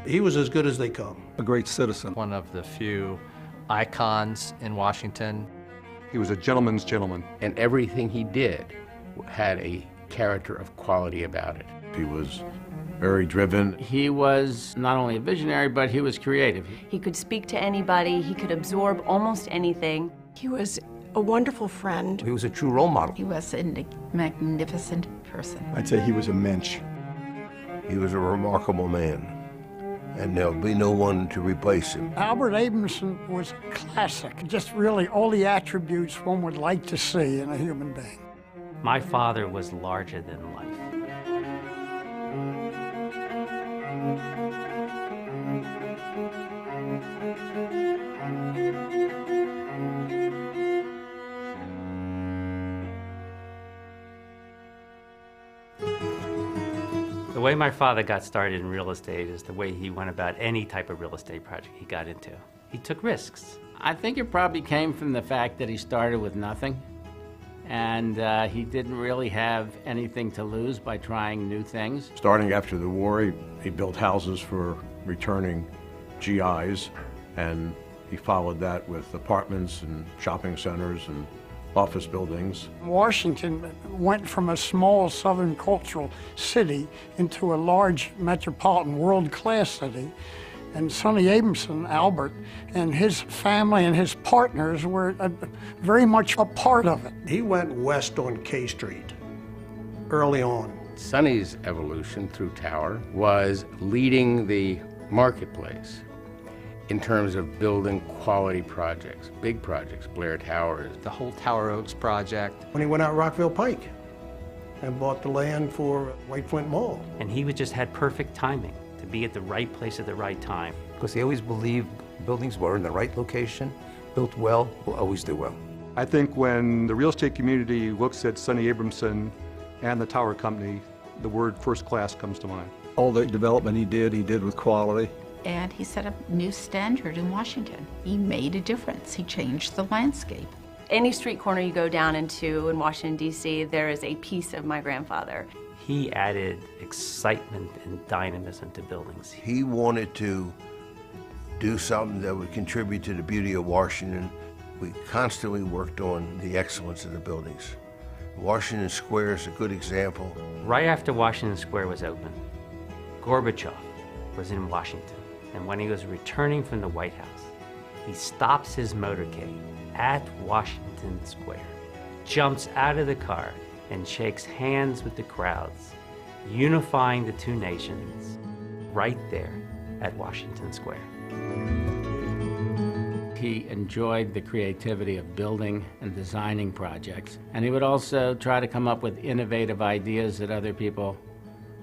He was as good as they come. A great citizen. One of the few icons in Washington. He was a gentleman's gentleman. And everything he did had a character of quality about it. He was very driven. He was not only a visionary, but he was creative. He could speak to anybody. He could absorb almost anything. He was a wonderful friend. He was a true role model. He was a magnificent person. I'd say he was a mensch. He was a remarkable man, and there'll be no one to replace him. Albert Abramson was classic. Just really all the attributes one would like to see in a human being. My father was larger than life. The way my father got started in real estate is the way he went about any type of real estate project he got into. He took risks. I think it probably came from the fact that he started with nothing, and he didn't really have anything to lose by trying new things. Starting after the war, he built houses for returning GIs, and he followed that with apartments and shopping centers and office buildings. Washington went from a small southern cultural city into a large metropolitan world-class city. And Sonny Abramson, Albert, and his family and his partners were very much a part of it. He went west on K Street early on. Sonny's evolution through Tower was leading the marketplace in terms of building quality projects, big projects, Blair Towers. The whole Tower Oaks project. When he went out Rockville Pike and bought the land for White Flint Mall. And he just had perfect timing to be at the right place at the right time. Because he always believed buildings were in the right location, built well, will always do well. I think when the real estate community looks at Sonny Abramson and the Tower Company, the word first class comes to mind. All the development he did with quality. And he set a new standard in Washington. He made a difference. He changed the landscape. Any street corner you go down into in Washington, D.C., there is a piece of my grandfather. He added excitement and dynamism to buildings. He wanted to do something that would contribute to the beauty of Washington. We constantly worked on the excellence of the buildings. Washington Square is a good example. Right after Washington Square was open, Gorbachev was in Washington. And when he was returning from the White House, he stops his motorcade at Washington Square, jumps out of the car, and shakes hands with the crowds, unifying the two nations right there at Washington Square. He enjoyed the creativity of building and designing projects, and he would also try to come up with innovative ideas that other people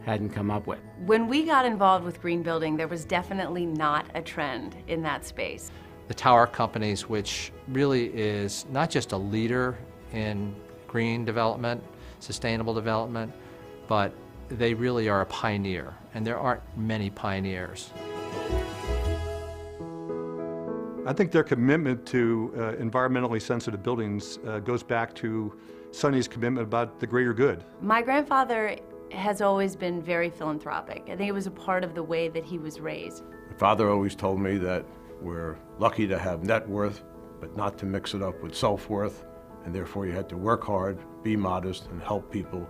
hadn't come up with. When we got involved with green building, there was definitely not a trend in that space. The Tower Companies, which really is not just a leader in green development, sustainable development, but they really are a pioneer, and there aren't many pioneers. I think their commitment to environmentally sensitive buildings goes back to Sonny's commitment about the greater good. My grandfather has always been very philanthropic. I think it was a part of the way that he was raised. My father always told me that we're lucky to have net worth, but not to mix it up with self-worth, and therefore you had to work hard, be modest, and help people.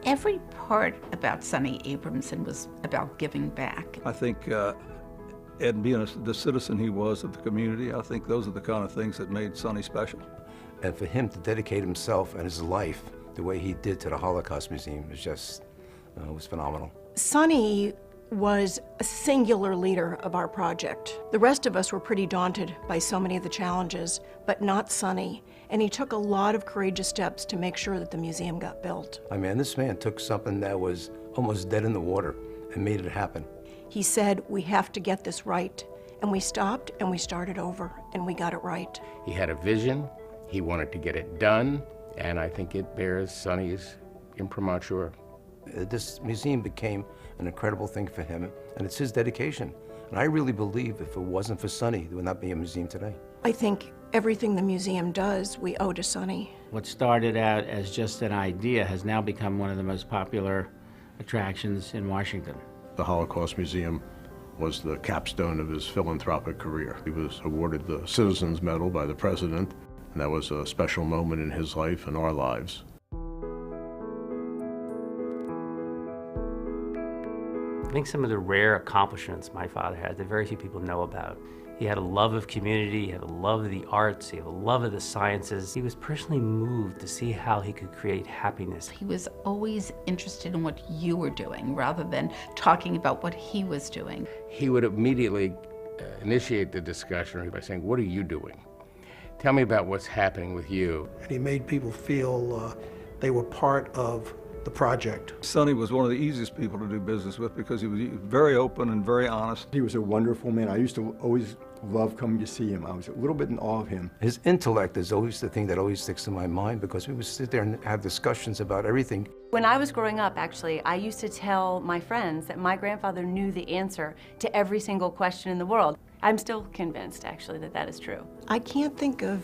Every part about Sonny Abramson was about giving back. I think Ed, being the citizen he was of the community, I think those are the kind of things that made Sonny special. And for him to dedicate himself and his life the way he did to the Holocaust Museum was just, was phenomenal. Sonny was a singular leader of our project. The rest of us were pretty daunted by so many of the challenges, but not Sonny. And he took a lot of courageous steps to make sure that the museum got built. I mean, this man took something that was almost dead in the water and made it happen. He said, we have to get this right. And we stopped and we started over and we got it right. He had a vision, he wanted to get it done, and I think it bears Sonny's imprimatur. This museum became an incredible thing for him, and it's his dedication. And I really believe if it wasn't for Sonny, there would not be a museum today. I think everything the museum does, we owe to Sonny. What started out as just an idea has now become one of the most popular attractions in Washington. The Holocaust Museum was the capstone of his philanthropic career. He was awarded the Citizens Medal by the President, and that was a special moment in his life and our lives. I think some of the rare accomplishments my father had that very few people know about. He had a love of community, he had a love of the arts, he had a love of the sciences. He was personally moved to see how he could create happiness. He was always interested in what you were doing rather than talking about what he was doing. He would immediately initiate the discussion by saying, "What are you doing? Tell me about what's happening with you." And he made people feel they were part of the project. Sonny was one of the easiest people to do business with because he was very open and very honest. He was a wonderful man. I used to always love coming to see him. I was a little bit in awe of him. His intellect is always the thing that always sticks in my mind because we would sit there and have discussions about everything. When I was growing up, actually, I used to tell my friends that my grandfather knew the answer to every single question in the world. I'm still convinced, actually, that that is true. I can't think of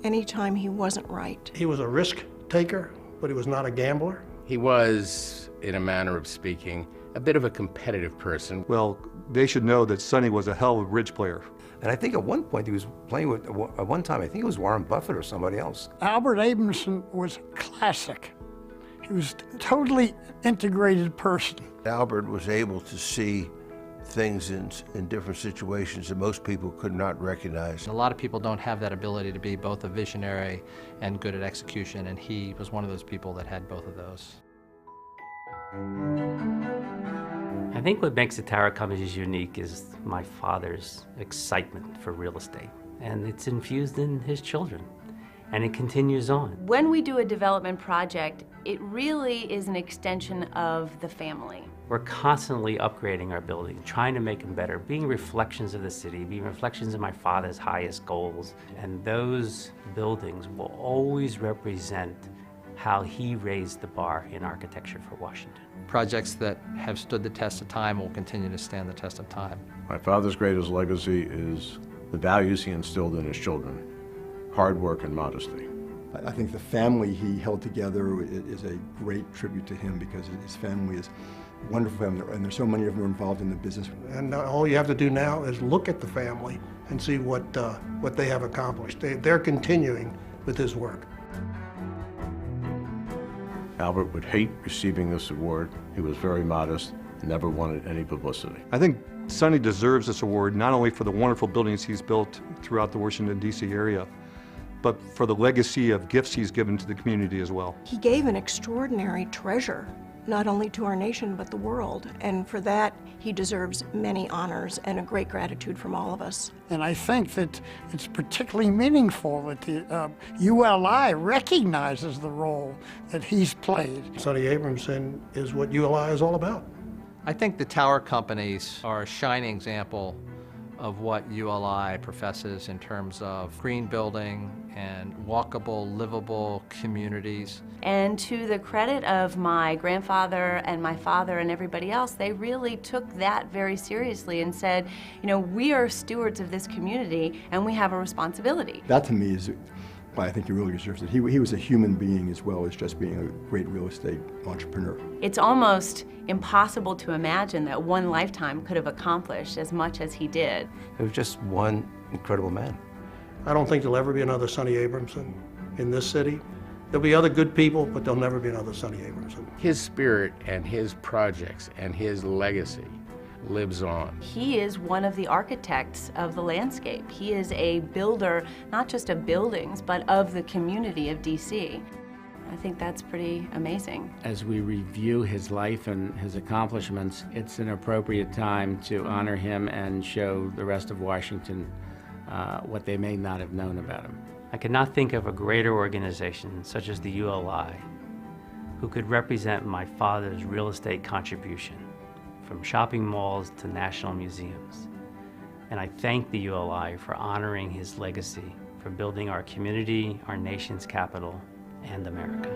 any time he wasn't right. He was a risk taker, but he was not a gambler. He was, in a manner of speaking, a bit of a competitive person. Well, they should know that Sonny was a hell of a bridge player. And I think at one point he was playing with, at one time, I think it was Warren Buffett or somebody else. Albert Abramson was classic. He was a totally integrated person. Albert was able to see things in different situations that most people could not recognize. A lot of people don't have that ability to be both a visionary and good at execution, and he was one of those people that had both of those. I think what makes the Tower Companies unique is my father's excitement for real estate, and it's infused in his children, and it continues on. When we do a development project, it really is an extension of the family. We're constantly upgrading our buildings, trying to make them better, being reflections of the city, being reflections of my father's highest goals. And those buildings will always represent how he raised the bar in architecture for Washington. Projects that have stood the test of time will continue to stand the test of time. My father's greatest legacy is the values he instilled in his children, hard work and modesty. I think the family he held together is a great tribute to him because his family is a wonderful family, and there's so many of them are involved in the business. And all you have to do now is look at the family and see what they have accomplished. They're continuing with his work. Albert would hate receiving this award. He was very modest and never wanted any publicity. I think Sonny deserves this award not only for the wonderful buildings he's built throughout the Washington, D.C. area, but for the legacy of gifts he's given to the community as well. He gave an extraordinary treasure, not only to our nation, but the world. And for that, he deserves many honors and a great gratitude from all of us. And I think that it's particularly meaningful that the ULI recognizes the role that he's played. Sonny Abramson is what ULI is all about. I think the tower companies are a shining example of what ULI professes in terms of green building and walkable, livable communities. And to the credit of my grandfather and my father and everybody else, they really took that very seriously and said, you know, we are stewards of this community and we have a responsibility. That to me is why I think he really deserves it. He was a human being as well as just being a great real estate entrepreneur. It's almost impossible to imagine that one lifetime could have accomplished as much as he did. He was just one incredible man. I don't think there'll ever be another Sonny Abramson in this city. There'll be other good people, but there'll never be another Sonny Abramson. His spirit and his projects and his legacy lives on. He is one of the architects of the landscape. He is a builder, not just of buildings, but of the community of DC. I think that's pretty amazing. As we review his life and his accomplishments, it's an appropriate time to honor him and show the rest of Washington what they may not have known about him. I could not think of a greater organization such as the ULI who could represent my father's real estate contribution from shopping malls to national museums. And I thank the ULI for honoring his legacy, for building our community, our nation's capital, and America.